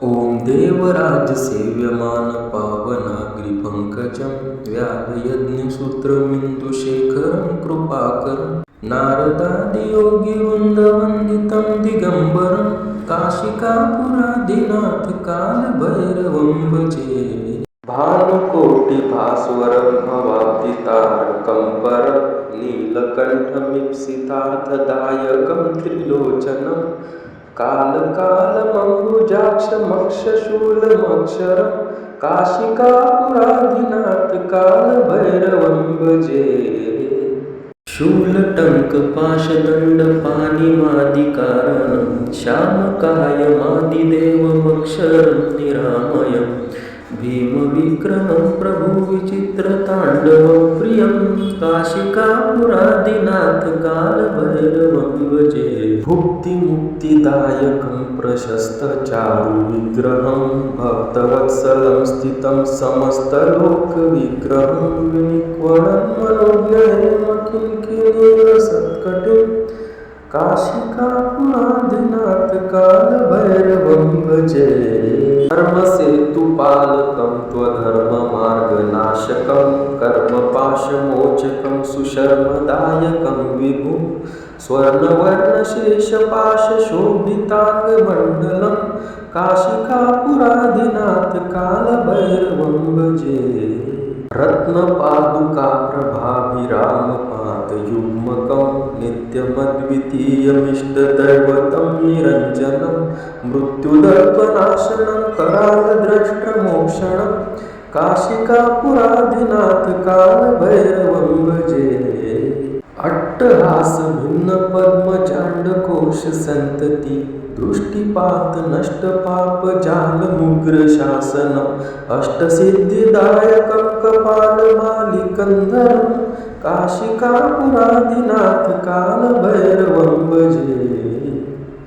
ॐ देवराजसेव्यमान पावनाग्रिपङ्कजं व्याधयज्ञसूत्रमिन्दुशेखरं कृपाकरं नारदादियोगिवृन्दवन्दितं दिगम्बरं काशिकापुरादिनाथ कालभैरवं भजे। भानुकोटिभास्वरं भवाब्धितारकं परं नीलकण्ठमीप्सितार्थदायकं त्रिलोचनं कालकालमम्बुजाक्षमक्षशूलमक्षरं काशिकापुराधिनाथ कालभैरवं भजे। शूलटङ्कपाशदण्डपाणिमादिकारणं श्यामकायमादिदेवमक्षरं निरामयं भीमविक्रमं प्रभुविचित्रताण्डवं प्रियं काशिकापुरादिनाथ कालभैरवं भजे। भुक्तिमुक्तिदायकं प्रशस्तचारुविग्रहं भक्तवत्सलं स्थितं समस्तलोकविग्रहं विनिक्वणं मनोज्ञेमकिङ्किणीरसत्कटिं काशिकापुरादिनाथ कालभैरवं भजे। धर्मसेतुपालकं त्वधर्ममार्गनाशकं कर्मपाशमोचकं सुशर्मदायकं विभुं स्वर्णवर्णशेषपाशशोभिताङ्गमण्डलं काशिकापुरादिनाथ कालभैरवं भजे। रत्नपादुकाप्रभाभिरामपादयुग्मकं नित्यमद्वितीयमिष्टदैवतं निरञ्जनं मृत्युदर्पनाशनं करालद्रष्टमोक्षणं काशिकापुरादिनाथ कालभैरवं भजे। अट्टहासभिन्नपद्मजाण्डकोशसन्तति दृष्टिपात नष्टपापजालमुग्रशासनम् अष्टसिद्धिदायकं कपालमालिकन्धरं काशिकापुरादिनाथ कालभैरवं भजे।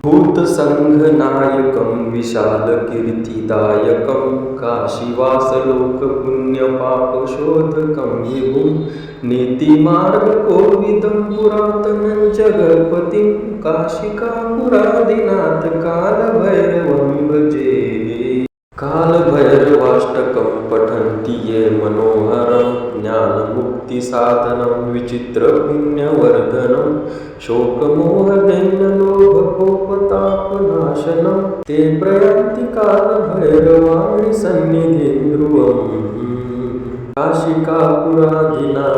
भूतसङ्घनायकं विशालकीर्तिदायकं काशीवासलोकपुण्यपापशोधकं विभुं नीतिमार्गकोविदं पुरातनं जगत्पतिं काशिकापुरादिनाथ कालभैरवं भजे। कालभैरवाष्टकं पठन्ति ये मनोहरं ज्ञानमुक्तिसाधनं विचित्रपुण्यवर्धनं शोकमोहदैन्यलोभकोपतापनाशनं ते प्रयान्ति कालभैरवाणि सन्निधिं ध्रुवम् काशिकापुरादिनाथ